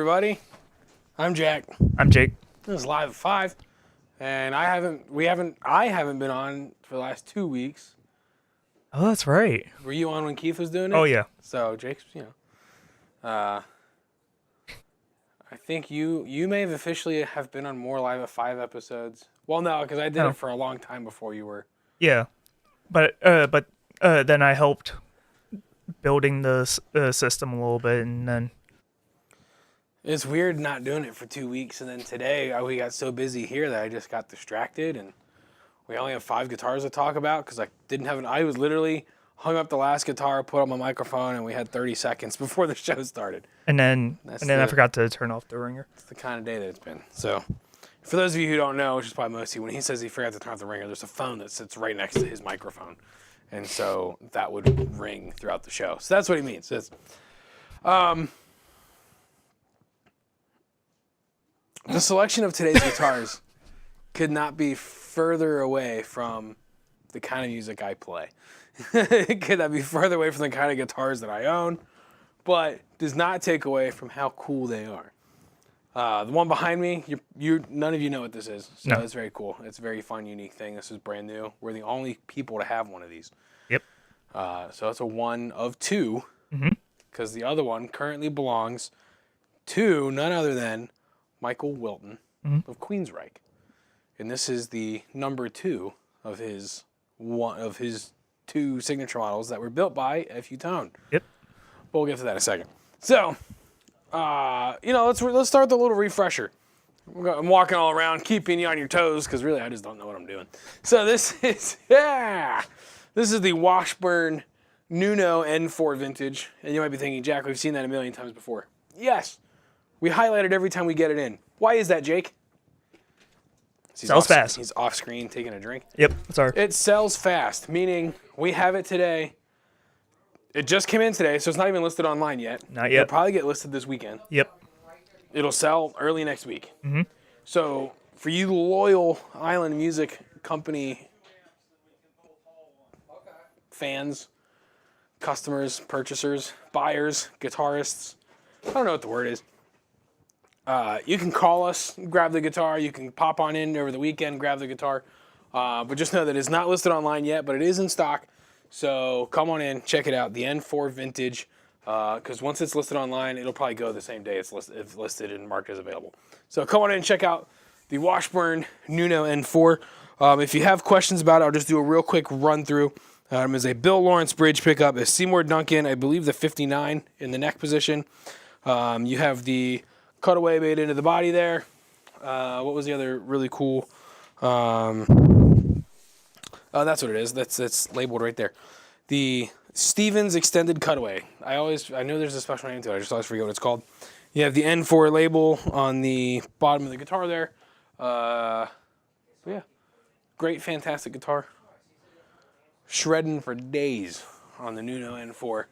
everybody. I'm Jack. I'm Jake. This is Live at 5, and I haven't been on for the last 2 weeks. Oh, that's right. Were you on when Keith was doing it? Oh, yeah. So Jake's, I think you may have officially have been on more Live at 5 episodes. Well, no, because I did it for a long time before you were. Yeah, but then I helped building the system a little bit, and then It's weird not doing it for 2 weeks, and then today we got so busy here that I just got distracted, and we only have 5 guitars to talk about because I didn't have I was literally hung up the last guitar, put on my microphone, and we had 30 seconds before the show started. and then I forgot to turn off the ringer. It's the kind of day that it's been. So, for those of you who don't know, which is probably most of you, when he says he forgot to turn off the ringer, there's a phone that sits right next to his microphone, and so that would ring throughout the show. So that's what he means. The selection of today's guitars could not be further away from the kind of music I play. It could not be further away from the kind of guitars that I own, but does not take away from how cool they are. The one behind me, none of you know what this is, so No. It's very cool. It's a very fun, unique thing. This is brand new. We're the only people to have one of these. Yep. So it's a one of two, Mm-hmm. because the other one currently belongs to none other than Michael Wilton of Queensryche, and this is the number 2 of his 2 signature models that were built by F.U. Tone. Yep. But we'll get to that in a second. So, let's start the little refresher. I'm walking all around, keeping you on your toes, because really I just don't know what I'm doing. So this is the Washburn Nuno N4 Vintage, and you might be thinking, Jack, we've seen that a million times before. Yes. We highlight it every time we get it in. Why is that, Jake? Sells fast. He's off screen taking a drink. Yep. Sorry. It sells fast, meaning we have it today. It just came in today, so it's not even listed online yet. Not yet. It'll probably get listed this weekend. Yep. It'll sell early next week. Mm-hmm. So for you loyal Island Music Company fans, customers, purchasers, buyers, guitarists, I don't know what the word is. You can call us, grab the guitar. You can pop on in over the weekend, grab the guitar. But just know that it's not listed online yet, but it is in stock. So come on in, check it out. The N4 Vintage, because once it's listed online, it'll probably go the same day it's listed and marked as available. So come on in and check out the Washburn Nuno N4. If you have questions about it, I'll just do a real quick run through. Is a Bill Lawrence bridge pickup, a Seymour Duncan, I believe the 59 in the neck position. You have the cutaway made into the body there. What was the other really cool? Oh, that's what it is. That's labeled right there. The Stevens extended cutaway. I know there's a special name to it. I just always forget what it's called. You have the N4 label on the bottom of the guitar there. Yeah, great, fantastic guitar. Shredding for days on the Nuno N4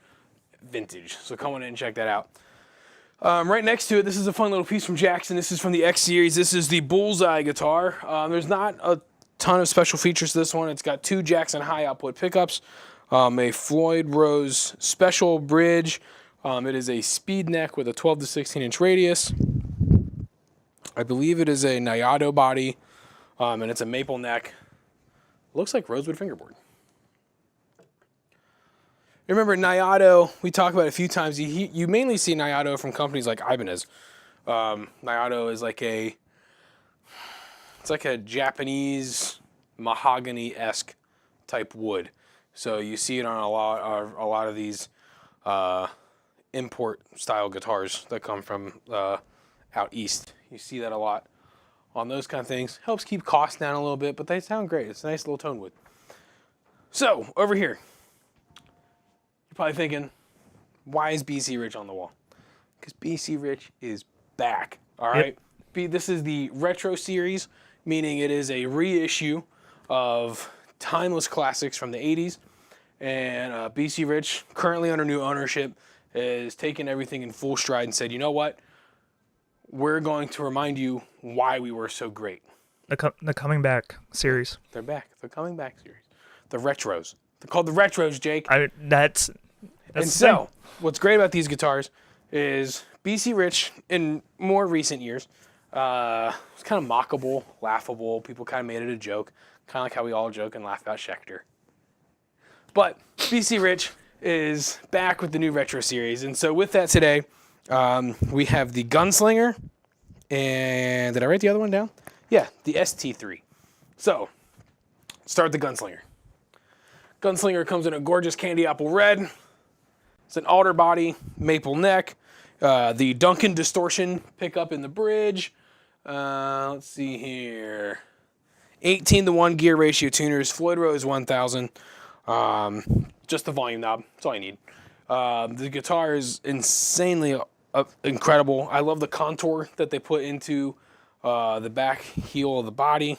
Vintage. So come on in and check that out. Right next to it, this is a fun little piece from Jackson. This is from the X Series. This is the Bullseye guitar. There's not a ton of special features to this one. It's got 2 Jackson high output pickups, a Floyd Rose special bridge. It is a speed neck with a 12 to 16 inch radius. I believe it is a Nayado body, and it's a maple neck. Looks like rosewood fingerboard. Remember, Nayado, we talk about it a few times. You mainly see Nayado from companies like Ibanez. Nayado is like a Japanese mahogany-esque type wood. So you see it on a lot of these import-style guitars that come from out east. You see that a lot on those kind of things. Helps keep costs down a little bit, but they sound great. It's a nice little tone wood. So, over here. You're probably thinking, why is BC Rich on the wall? Because BC Rich is back, all right? Yep. This is the Retro Series, meaning it is a reissue of timeless classics from the 80s. And BC Rich, currently under new ownership, is taking everything in full stride and said, you know what? We're going to remind you why we were so great. The Coming Back series. They're back. The Coming Back series. The Retros. They're called the Retros, Jake. That's and so, what's great about these guitars is BC Rich, in more recent years, was kind of mockable, laughable. People kind of made it a joke, kind of like how we all joke and laugh about Schecter. But BC Rich is back with the new retro series. And so with that today, we have the Gunslinger. And did I write the other one down? Yeah, the ST3. So, start with the Gunslinger. Gunslinger comes in a gorgeous candy apple red. It's an alder body, maple neck. The Duncan distortion pickup in the bridge. Let's see here. 18-to-1 gear ratio tuners. Floyd Rose 1000. Just the volume knob. That's all you need. The guitar is insanely incredible. I love the contour that they put into the back heel of the body.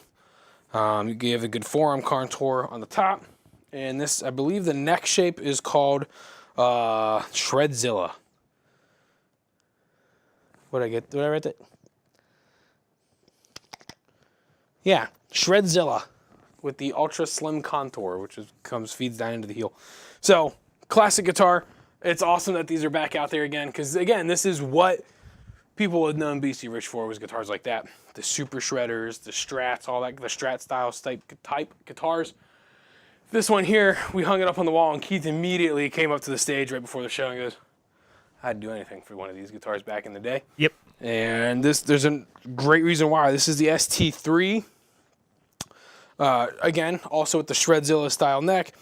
You give a good forearm contour on the top. And this, I believe the neck shape is called Shredzilla. What did I get? Did I write that? Yeah, Shredzilla with the ultra slim contour, which feeds down into the heel. So, classic guitar. It's awesome that these are back out there again, because again, this is what people had known BC Rich for, was guitars like that. The super shredders, the strats, all that, the strat style type guitars. This one here, we hung it up on the wall, and Keith immediately came up to the stage right before the show and goes, I'd do anything for one of these guitars back in the day. Yep. And there's a great reason why. This is the ST3. Again, also with the Shredzilla style neck.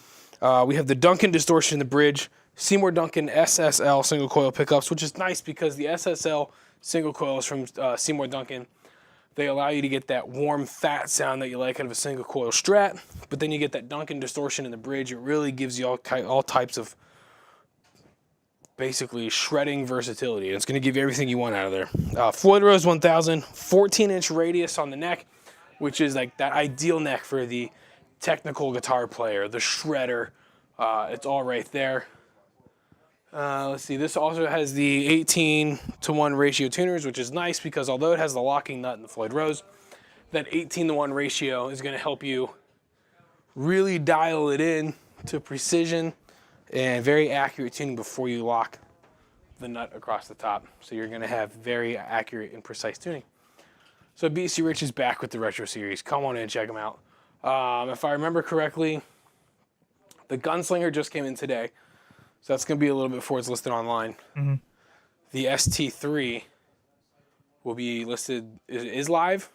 We have the Duncan distortion in the bridge. Seymour Duncan SSL single coil pickups, which is nice because the SSL single coils from Seymour Duncan, they allow you to get that warm, fat sound that you like out of a single coil Strat, but then you get that Duncan distortion in the bridge. It really gives you all types of basically shredding versatility. It's going to give you everything you want out of there. Floyd Rose 1000, 14-inch radius on the neck, which is like that ideal neck for the technical guitar player, the shredder. It's all right there. Let's see, this also has the 18-to-1 ratio tuners, which is nice because although it has the locking nut in the Floyd Rose, that 18-to-1 ratio is going to help you really dial it in to precision and very accurate tuning before you lock the nut across the top. So you're going to have very accurate and precise tuning. So BC Rich is back with the retro series. Come on in and check them out. If I remember correctly, the Gunslinger just came in today. So that's going to be a little bit before it's listed online. Mm-hmm. The ST3 will be listed, is live,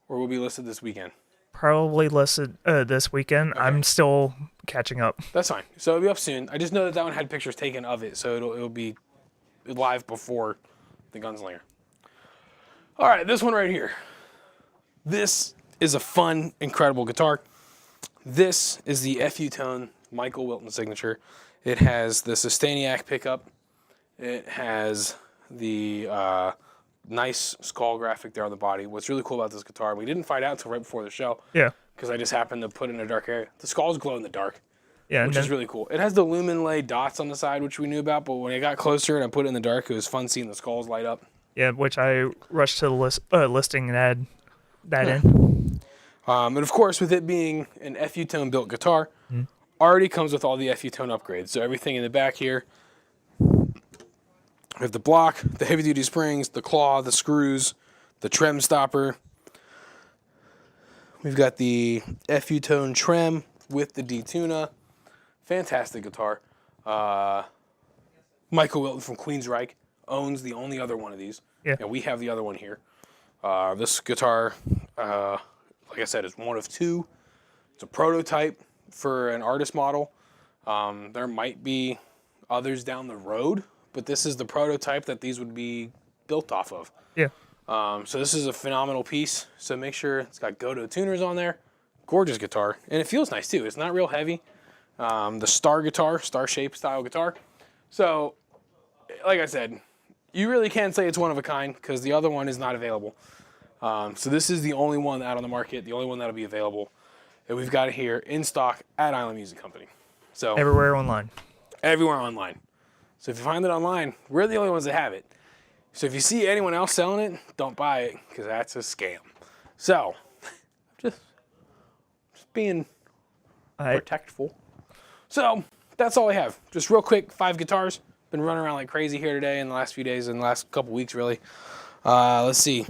or will be listed this weekend? Probably listed this weekend. Okay. I'm still catching up. That's fine. So it'll be up soon. I just know that one had pictures taken of it, so it'll be live before the Gunslinger. All right, this one right here. This is a fun, incredible guitar. This is the FU Tone Michael Wilton signature. It has the Sustainiac pickup. It has the nice skull graphic there on the body. What's really cool about this guitar, we didn't find out until right before the show. Yeah. Because I just happened to put it in a dark area. The skulls glow in the dark. Yeah. Which is really cool. It has the lumen lay dots on the side, which we knew about, but when I got closer and I put it in the dark, it was fun seeing the skulls light up. Yeah, which I rushed to the listing and add that in. And of course, with it being an FU Tone built guitar, already comes with all the FU Tone upgrades. So everything in the back here, we have the block, the heavy duty springs, the claw, the screws, the trem stopper. We've got the FU Tone trem with the D-Tuna. Fantastic guitar. Michael Wilton from Queensryche owns the only other one of these. Yeah. And we have the other one here. This guitar, like I said, is one of two. It's a prototype for an artist model. There might be others down the road, but this is the prototype that these would be built off of. Yeah. So this is a phenomenal piece. So make sure it's got Goto tuners on there. Gorgeous guitar. And it feels nice too. It's not real heavy. The star guitar, star shape style guitar. So, like I said, you really can't say it's one of a kind because the other one is not available. So this is the only one out on the market, the only one that'll be available. And we've got it here in stock at Island Music Company. So everywhere online. Everywhere online. So if you find it online, we're the only ones that have it. So if you see anyone else selling it, don't buy it because that's a scam. So just being protectful. So that's all I have. Just real quick, 5 guitars, Been running around like crazy here today in the last few days and the last couple weeks, really. Let's see.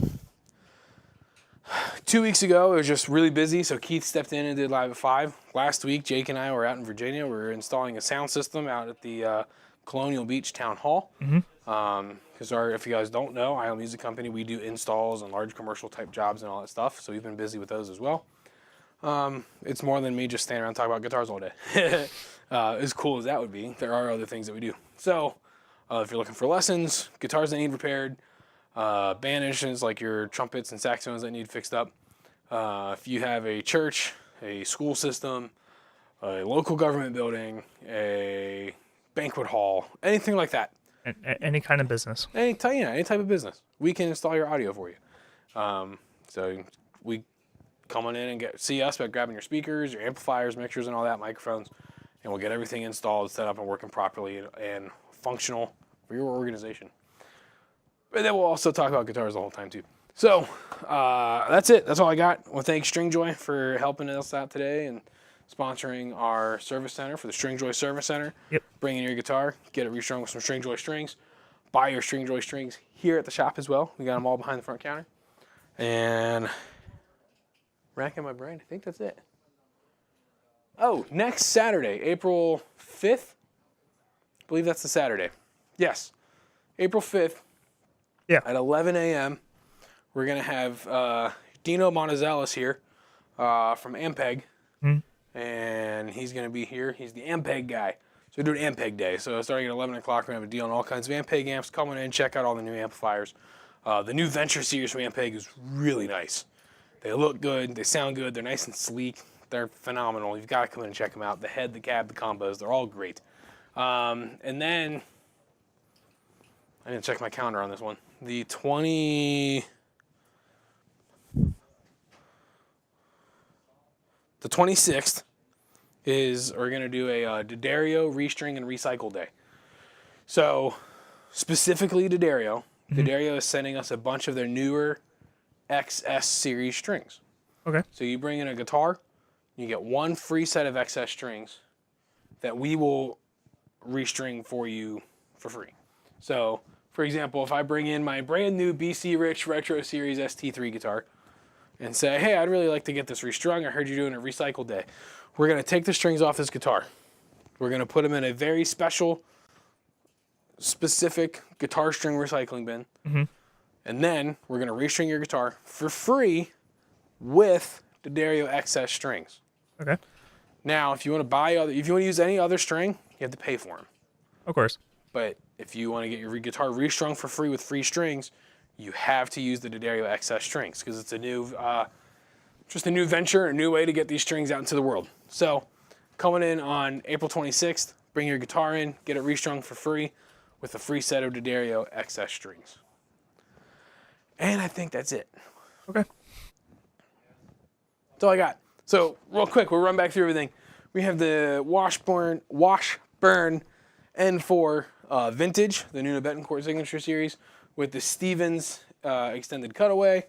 2 weeks ago, it was just really busy, so Keith stepped in and did live at 5. Last week, Jake and I were out in Virginia. We were installing a sound system out at the Colonial Beach Town Hall. Because if you guys don't know, Isle Music Company, we do installs and large commercial type jobs and all that stuff, so we've been busy with those as well. It's more than me just standing around talking about guitars all day. As cool as that would be, there are other things that we do. So, if you're looking for lessons, guitars that need repaired, band instruments like your trumpets and saxophones that need fixed up. If you have a church, a school system, a local government building, a banquet hall, anything like that. Any kind of business. Any type of business. We can install your audio for you. So we come on in and see us by grabbing your speakers, your amplifiers, mixers, and all that, microphones, and we'll get everything installed, set up, and working properly and functional for your organization. But then we'll also talk about guitars the whole time too. So that's it. That's all I got. I want to thank Stringjoy for helping us out today and sponsoring our service center for the Stringjoy Service Center. Yep. Bring in your guitar, get it restrung with some Stringjoy strings. Buy your Stringjoy strings here at the shop as well. We got them all behind the front counter. And racking my brain, I think that's it. Oh, next Saturday, April 5th. I believe that's the Saturday. Yes, April 5th. Yeah. At 11 a.m., we're going to have Dino Montizelos here from Ampeg. And he's going to be here. He's the Ampeg guy. So we're doing Ampeg Day. So starting at 11 o'clock, we're going to have a deal on all kinds of Ampeg amps. Come on in, check out all the new amplifiers. The new Venture series from Ampeg is really nice. They look good. They sound good. They're nice and sleek. They're phenomenal. You've got to come in and check them out. The head, the cab, the combos, they're all great. And then, I didn't check my calendar on this one. The 26th we're going to do a D'Addario restring and recycle day. So specifically D'Addario, D'Addario is sending us a bunch of their newer XS series strings. Okay. So you bring in a guitar, you get one free set of XS strings that we will restring for you for free. So, for example, if I bring in my brand new BC Rich Retro Series ST3 guitar and say, hey, I'd really like to get this restrung. I heard you're doing a recycle day. We're going to take the strings off this guitar. We're going to put them in a very special, specific guitar string recycling bin. And then we're going to restring your guitar for free with D'Addario XS strings. Okay. Now, if you want to use any other string, you have to pay for them. Of course. But if you want to get your guitar restrung for free with free strings, you have to use the D'Addario XS strings because it's a new, just a new venture, a new way to get these strings out into the world. So, coming in on April 26th, bring your guitar in, get it restrung for free with a free set of D'Addario XS strings. And I think that's it. Okay. That's all I got. So, real quick, we'll run back through everything. We have the Washburn N4 Vintage, the Nuno Bettencourt Signature Series, with the Stevens Extended Cutaway,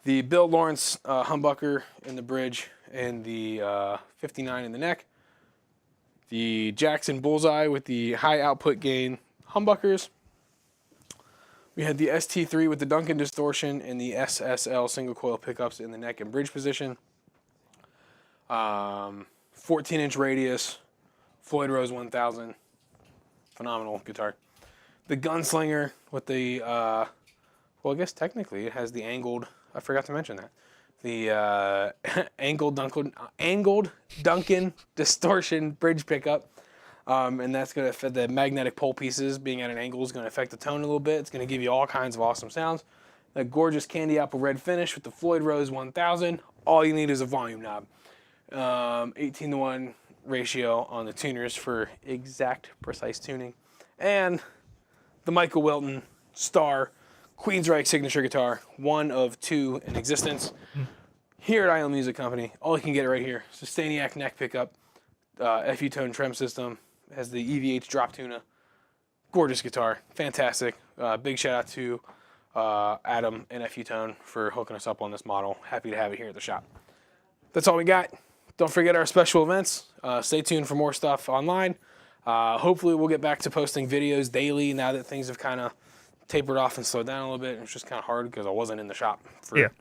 the Bill Lawrence humbucker in the bridge, and the 59 in the neck, the Jackson Bullseye with the high output gain humbuckers. We had the ST3 with the Duncan distortion and the SSL single coil pickups in the neck and bridge position. 14-inch radius, Floyd Rose 1000, phenomenal guitar. The Gunslinger with the, well, I guess technically it has the angled, I forgot to mention that. The angled Duncan distortion bridge pickup. And that's going to affect the magnetic pole pieces being at an angle is going to affect the tone a little bit. It's going to give you all kinds of awesome sounds. The gorgeous candy apple red finish with the Floyd Rose 1000. All you need is a volume knob. 18-to-1 ratio on the tuners for exact, precise tuning. And the Michael Wilton Star Queensryche signature guitar, one of two in existence. Here at Isle Music Company, all you can get right here. Staniak neck pickup, FU tone trem system, has the EVH drop tuna. Gorgeous guitar, fantastic. Big shout out to Adam and FU Tone for hooking us up on this model. Happy to have it here at the shop. That's all we got. Don't forget our special events. Stay tuned for more stuff online. Hopefully we'll get back to posting videos daily now that things have kind of tapered off and slowed down a little bit. It was just kind of hard because I wasn't in the shop for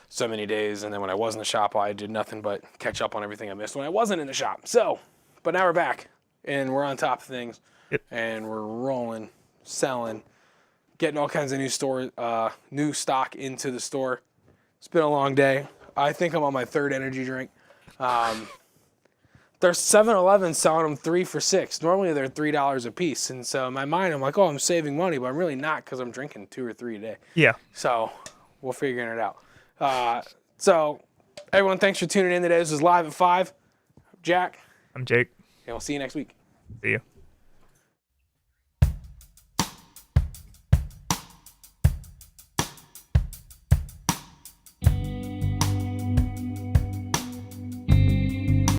so many days. And then when I was in the shop, I did nothing but catch up on everything I missed when I wasn't in the shop. So, but now we're back and we're on top of things. Yep. And we're rolling, selling, getting all kinds of new stock into the store. It's been a long day. I think I'm on my third energy drink. There's 7-Eleven selling them 3 for $6. Normally they're $3 a piece. And so in my mind, I'm like, oh, I'm saving money, but I'm really not because I'm drinking 2 or 3 a day. Yeah. So we're figuring it out. So everyone, thanks for tuning in today. This is Live at 5. Jack. I'm Jake. And we'll see you next week. See you.